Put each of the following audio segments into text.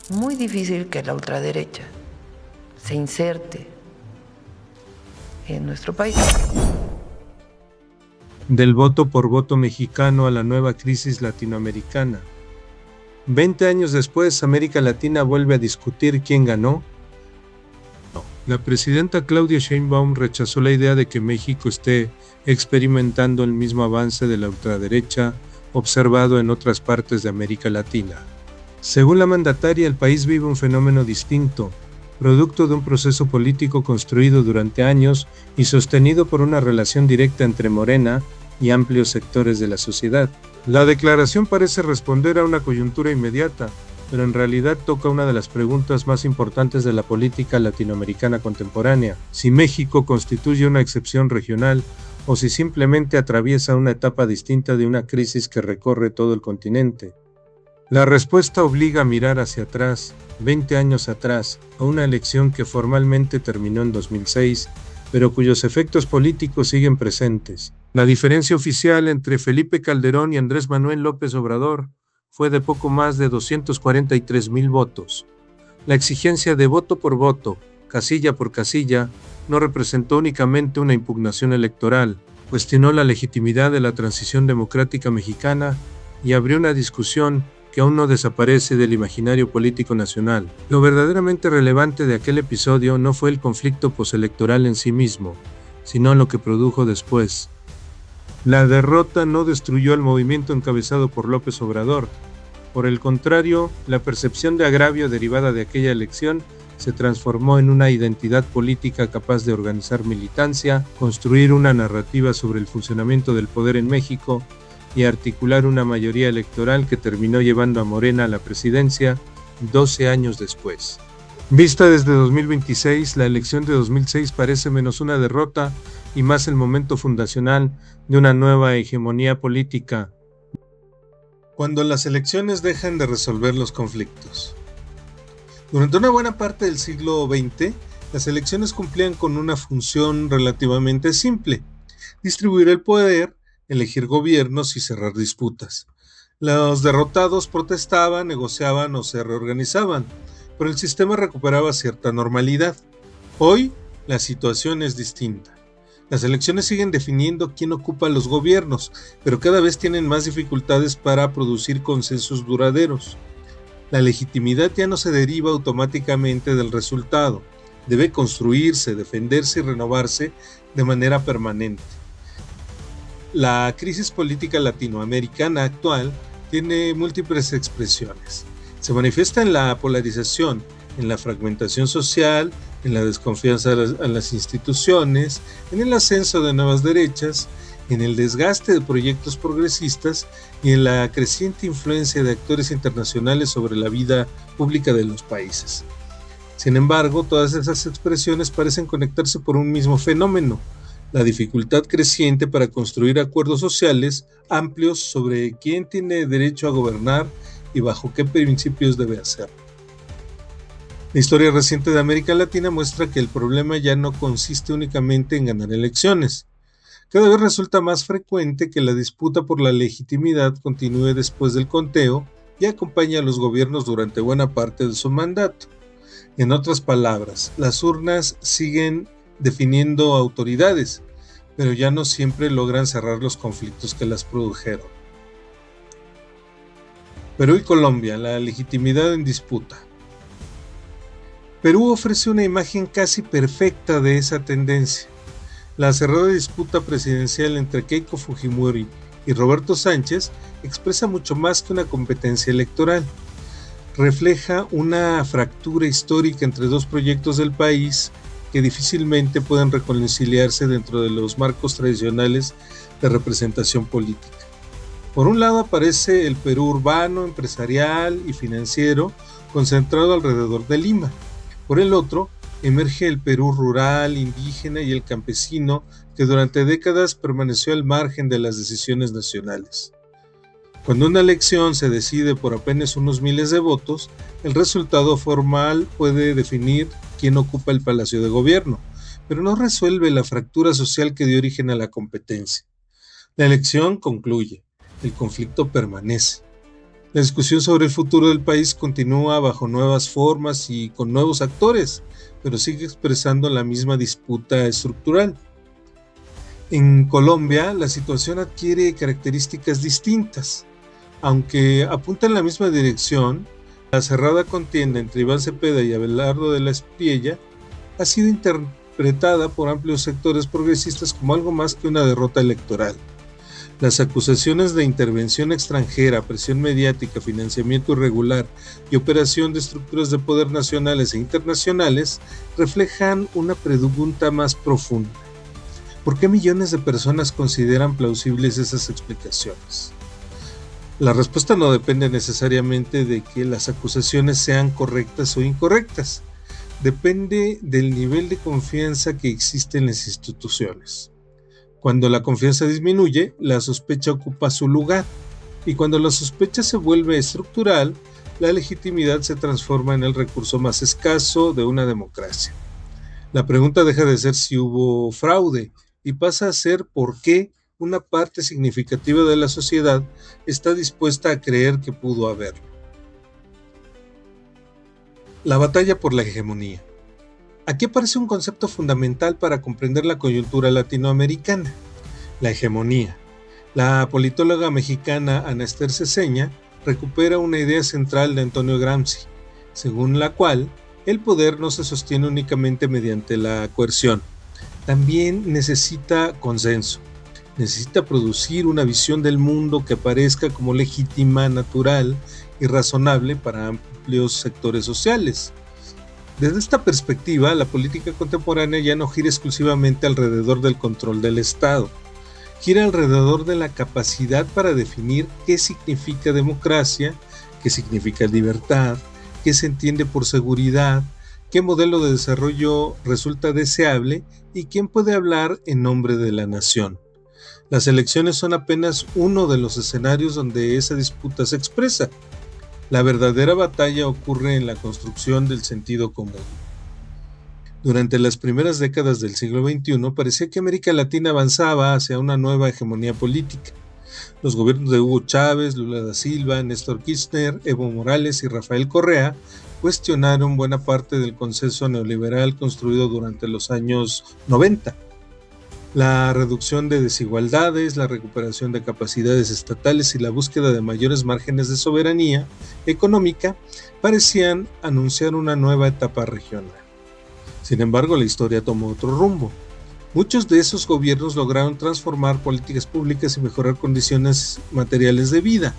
muy difícil que la ultraderecha se inserte en nuestro país. Del voto por voto mexicano a la nueva crisis latinoamericana. 20 años después, América Latina vuelve a discutir quién ganó. La presidenta Claudia Sheinbaum rechazó la idea de que México esté experimentando el mismo avance de la ultraderecha observado en otras partes de América Latina. Según la mandataria, el país vive un fenómeno distinto, producto de un proceso político construido durante años y sostenido por una relación directa entre Morena y amplios sectores de la sociedad. La declaración parece responder a una coyuntura inmediata, pero en realidad toca una de las preguntas más importantes de la política latinoamericana contemporánea: si México constituye una excepción regional o si simplemente atraviesa una etapa distinta de una crisis que recorre todo el continente. La respuesta obliga a mirar hacia atrás, 20 años atrás, a una elección que formalmente terminó en 2006, pero cuyos efectos políticos siguen presentes. La diferencia oficial entre Felipe Calderón y Andrés Manuel López Obrador fue de poco más de 243,000 votos. La exigencia de voto por voto, casilla por casilla, no representó únicamente una impugnación electoral, cuestionó la legitimidad de la transición democrática mexicana y abrió una discusión que aún no desaparece del imaginario político nacional. Lo verdaderamente relevante de aquel episodio no fue el conflicto postelectoral en sí mismo, sino lo que produjo después. La derrota no destruyó el movimiento encabezado por López Obrador. Por el contrario, la percepción de agravio derivada de aquella elección se transformó en una identidad política capaz de organizar militancia, construir una narrativa sobre el funcionamiento del poder en México y articular una mayoría electoral que terminó llevando a Morena a la presidencia 12 años después. Vista desde 2026, la elección de 2006 parece menos una derrota y más el momento fundacional de una nueva hegemonía política, cuando las elecciones dejan de resolver los conflictos. Durante una buena parte del siglo XX, las elecciones cumplían con una función relativamente simple: distribuir el poder, elegir gobiernos y cerrar disputas. Los derrotados protestaban, negociaban o se reorganizaban, pero el sistema recuperaba cierta normalidad. Hoy, la situación es distinta. Las elecciones siguen definiendo quién ocupa los gobiernos, pero cada vez tienen más dificultades para producir consensos duraderos. La legitimidad ya no se deriva automáticamente del resultado. Debe construirse, defenderse y renovarse de manera permanente. La crisis política latinoamericana actual tiene múltiples expresiones. Se manifiesta en la polarización, en la fragmentación social, en la desconfianza a las instituciones, en el ascenso de nuevas derechas, en el desgaste de proyectos progresistas y en la creciente influencia de actores internacionales sobre la vida pública de los países. Sin embargo, todas esas expresiones parecen conectarse por un mismo fenómeno: la dificultad creciente para construir acuerdos sociales amplios sobre quién tiene derecho a gobernar y bajo qué principios debe hacerlo. La historia reciente de América Latina muestra que el problema ya no consiste únicamente en ganar elecciones. Cada vez resulta más frecuente que la disputa por la legitimidad continúe después del conteo y acompañe a los gobiernos durante buena parte de su mandato. En otras palabras, las urnas siguen definiendo autoridades, pero ya no siempre logran cerrar los conflictos que las produjeron. Perú y Colombia, la legitimidad en disputa. Perú ofrece una imagen casi perfecta de esa tendencia. La cerrada disputa presidencial entre Keiko Fujimori y Roberto Sánchez expresa mucho más que una competencia electoral. Refleja una fractura histórica entre dos proyectos del país que difícilmente pueden reconciliarse dentro de los marcos tradicionales de representación política. Por un lado aparece el Perú urbano, empresarial y financiero, concentrado alrededor de Lima. Por el otro, emerge el Perú rural, indígena y el campesino, que durante décadas permaneció al margen de las decisiones nacionales. Cuando una elección se decide por apenas unos miles de votos, el resultado formal puede definir quién ocupa el Palacio de Gobierno, pero no resuelve la fractura social que dio origen a la competencia. La elección concluye, el conflicto permanece. La discusión sobre el futuro del país continúa bajo nuevas formas y con nuevos actores, pero sigue expresando la misma disputa estructural. En Colombia, la situación adquiere características distintas. Aunque apunta en la misma dirección, la cerrada contienda entre Iván Cepeda y Abelardo de la Espriella ha sido interpretada por amplios sectores progresistas como algo más que una derrota electoral. Las acusaciones de intervención extranjera, presión mediática, financiamiento irregular y operación de estructuras de poder nacionales e internacionales reflejan una pregunta más profunda. ¿Por qué millones de personas consideran plausibles esas explicaciones? La respuesta no depende necesariamente de que las acusaciones sean correctas o incorrectas. Depende del nivel de confianza que existe en las instituciones. Cuando la confianza disminuye, la sospecha ocupa su lugar, y cuando la sospecha se vuelve estructural, la legitimidad se transforma en el recurso más escaso de una democracia. La pregunta deja de ser si hubo fraude y pasa a ser por qué una parte significativa de la sociedad está dispuesta a creer que pudo haberlo. La batalla por la hegemonía. Aquí aparece un concepto fundamental para comprender la coyuntura latinoamericana: la hegemonía. La politóloga mexicana Ana Esther Ceseña recupera una idea central de Antonio Gramsci, según la cual el poder no se sostiene únicamente mediante la coerción, también necesita consenso, necesita producir una visión del mundo que parezca como legítima, natural y razonable para amplios sectores sociales. Desde esta perspectiva, la política contemporánea ya no gira exclusivamente alrededor del control del Estado, gira alrededor de la capacidad para definir qué significa democracia, qué significa libertad, qué se entiende por seguridad, qué modelo de desarrollo resulta deseable y quién puede hablar en nombre de la nación. Las elecciones son apenas uno de los escenarios donde esa disputa se expresa. La verdadera batalla ocurre en la construcción del sentido común. Durante las primeras décadas del siglo XXI, parecía que América Latina avanzaba hacia una nueva hegemonía política. Los gobiernos de Hugo Chávez, Lula da Silva, Néstor Kirchner, Evo Morales y Rafael Correa cuestionaron buena parte del consenso neoliberal construido durante los años 90. La reducción de desigualdades, la recuperación de capacidades estatales y la búsqueda de mayores márgenes de soberanía económica parecían anunciar una nueva etapa regional. Sin embargo, la historia tomó otro rumbo. Muchos de esos gobiernos lograron transformar políticas públicas y mejorar condiciones materiales de vida.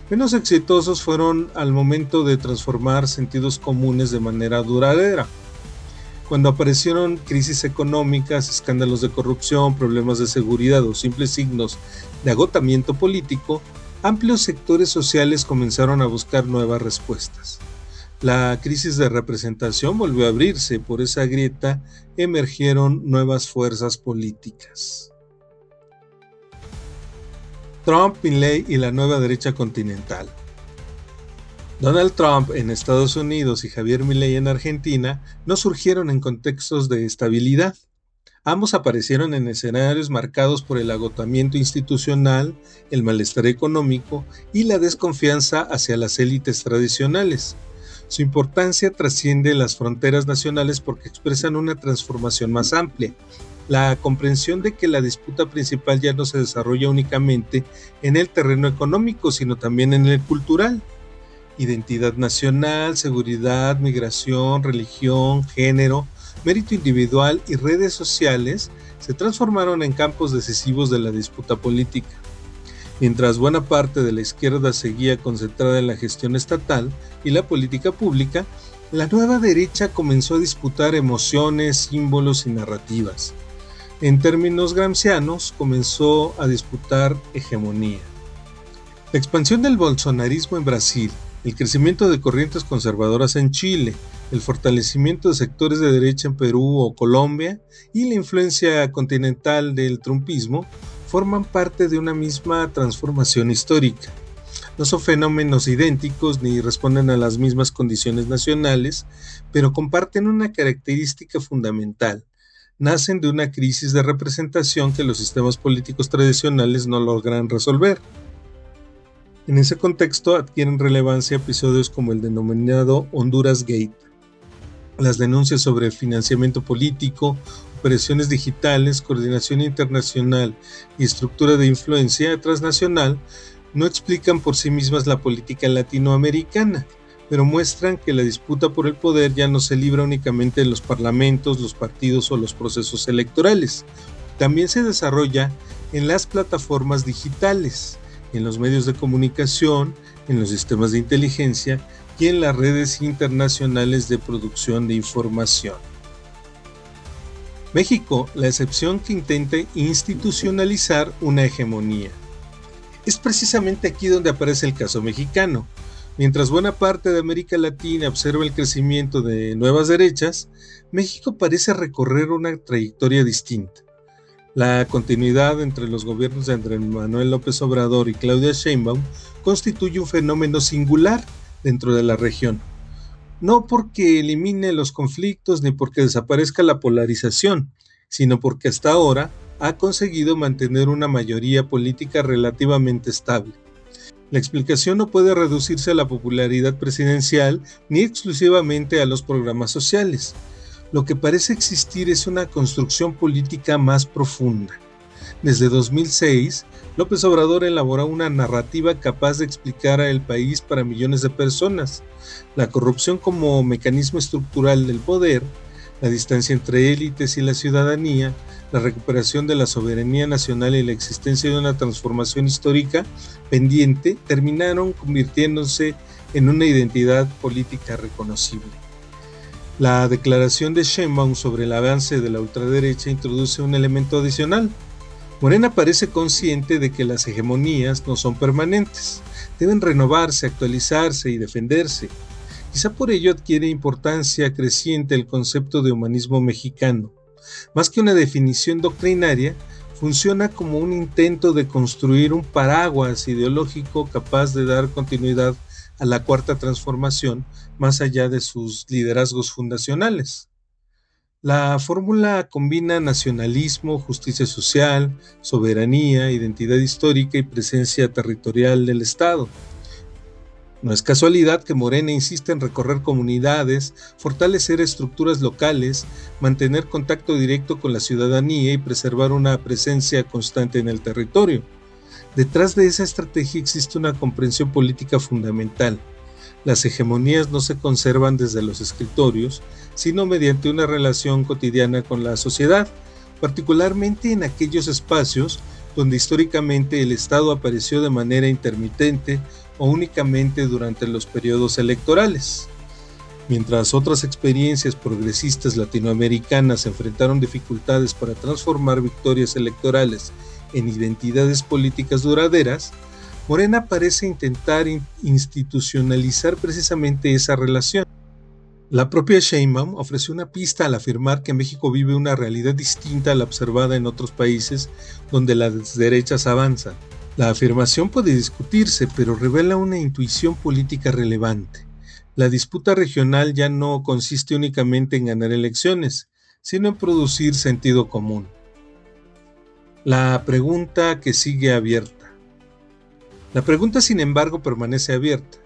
Menos exitosos fueron al momento de transformar sentidos comunes de manera duradera. Cuando aparecieron crisis económicas, escándalos de corrupción, problemas de seguridad o simples signos de agotamiento político, amplios sectores sociales comenzaron a buscar nuevas respuestas. La crisis de representación volvió a abrirse, por esa grieta emergieron nuevas fuerzas políticas. Trump, Milei y la nueva derecha continental. Donald Trump en Estados Unidos y Javier Milei en Argentina no surgieron en contextos de estabilidad. Ambos aparecieron en escenarios marcados por el agotamiento institucional, el malestar económico y la desconfianza hacia las élites tradicionales. Su importancia trasciende las fronteras nacionales porque expresan una transformación más amplia, la comprensión de que la disputa principal ya no se desarrolla únicamente en el terreno económico, sino también en el cultural. Identidad nacional, seguridad, migración, religión, género, mérito individual y redes sociales se transformaron en campos decisivos de la disputa política. Mientras buena parte de la izquierda seguía concentrada en la gestión estatal y la política pública, la nueva derecha comenzó a disputar emociones, símbolos y narrativas. En términos gramscianos, comenzó a disputar hegemonía. La expansión del bolsonarismo en Brasil, el crecimiento de corrientes conservadoras en Chile, el fortalecimiento de sectores de derecha en Perú o Colombia y la influencia continental del trumpismo forman parte de una misma transformación histórica. No son fenómenos idénticos ni responden a las mismas condiciones nacionales, pero comparten una característica fundamental. Nacen de una crisis de representación que los sistemas políticos tradicionales no logran resolver. En ese contexto adquieren relevancia episodios como el denominado Honduras Gate, las denuncias sobre financiamiento político, operaciones digitales, coordinación internacional y estructura de influencia transnacional no explican por sí mismas la política latinoamericana, pero muestran que la disputa por el poder ya no se libra únicamente en los parlamentos, los partidos o los procesos electorales. También se desarrolla en las plataformas digitales, en los medios de comunicación, en los sistemas de inteligencia y en las redes internacionales de producción de información. México, la excepción que intenta institucionalizar una hegemonía. Es precisamente aquí donde aparece el caso mexicano. Mientras buena parte de América Latina observa el crecimiento de nuevas derechas, México parece recorrer una trayectoria distinta. La continuidad entre los gobiernos de Andrés Manuel López Obrador y Claudia Sheinbaum constituye un fenómeno singular dentro de la región. No porque elimine los conflictos ni porque desaparezca la polarización, sino porque hasta ahora ha conseguido mantener una mayoría política relativamente estable. La explicación no puede reducirse a la popularidad presidencial ni exclusivamente a los programas sociales. Lo que parece existir es una construcción política más profunda. Desde 2006, López Obrador elaboró una narrativa capaz de explicar al país para millones de personas. La corrupción como mecanismo estructural del poder, la distancia entre élites y la ciudadanía, la recuperación de la soberanía nacional y la existencia de una transformación histórica pendiente terminaron convirtiéndose en una identidad política reconocible. La declaración de Sheinbaum sobre el avance de la ultraderecha introduce un elemento adicional. Morena parece consciente de que las hegemonías no son permanentes, deben renovarse, actualizarse y defenderse. Quizá por ello adquiere importancia creciente el concepto de humanismo mexicano. Más que una definición doctrinaria, funciona como un intento de construir un paraguas ideológico capaz de dar continuidad a la Cuarta Transformación más allá de sus liderazgos fundacionales. La fórmula combina nacionalismo, justicia social, soberanía, identidad histórica y presencia territorial del Estado. No es casualidad que Morena insiste en recorrer comunidades, fortalecer estructuras locales, mantener contacto directo con la ciudadanía y preservar una presencia constante en el territorio. Detrás de esa estrategia existe una comprensión política fundamental. Las hegemonías no se conservan desde los escritorios, sino mediante una relación cotidiana con la sociedad, particularmente en aquellos espacios donde históricamente el Estado apareció de manera intermitente o únicamente durante los periodos electorales. Mientras otras experiencias progresistas latinoamericanas enfrentaron dificultades para transformar victorias electorales en identidades políticas duraderas, Morena parece intentar institucionalizar precisamente esa relación. La propia Sheinbaum ofreció una pista al afirmar que México vive una realidad distinta a la observada en otros países donde las derechas avanzan. La afirmación puede discutirse, pero revela una intuición política relevante. La disputa regional ya no consiste únicamente en ganar elecciones, sino en producir sentido común. La pregunta que sigue abierta. La pregunta, sin embargo, permanece abierta.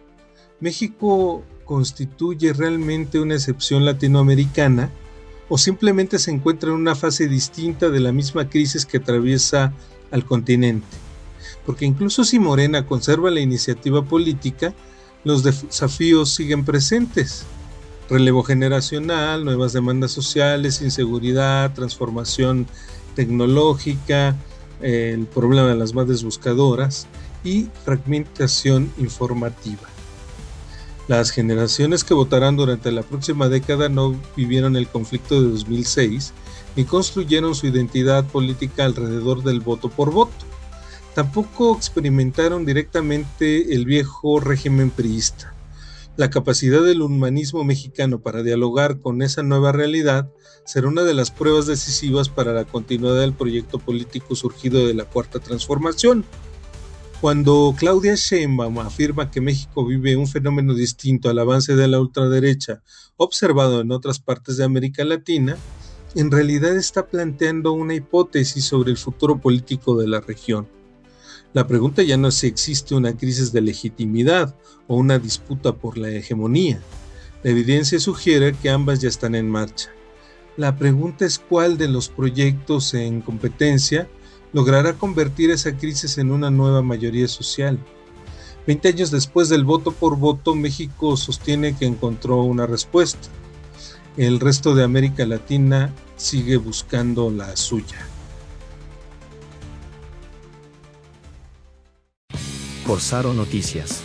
¿México constituye realmente una excepción latinoamericana o simplemente se encuentra en una fase distinta de la misma crisis que atraviesa al continente? Porque incluso si Morena conserva la iniciativa política, los desafíos siguen presentes. Relevo generacional, nuevas demandas sociales, inseguridad, transformación tecnológica, el problema de las madres buscadoras y fragmentación informativa. Las generaciones que votarán durante la próxima década no vivieron el conflicto de 2006 ni construyeron su identidad política alrededor del voto por voto. Tampoco experimentaron directamente el viejo régimen priista. La capacidad del humanismo mexicano para dialogar con esa nueva realidad será una de las pruebas decisivas para la continuidad del proyecto político surgido de la Cuarta Transformación. Cuando Claudia Sheinbaum afirma que México vive un fenómeno distinto al avance de la ultraderecha observado en otras partes de América Latina, en realidad está planteando una hipótesis sobre el futuro político de la región. La pregunta ya no es si existe una crisis de legitimidad o una disputa por la hegemonía. La evidencia sugiere que ambas ya están en marcha. La pregunta es cuál de los proyectos en competencia logrará convertir esa crisis en una nueva mayoría social. 20 años después del voto por voto, México sostiene que encontró una respuesta. El resto de América Latina sigue buscando la suya. Corsaro Noticias.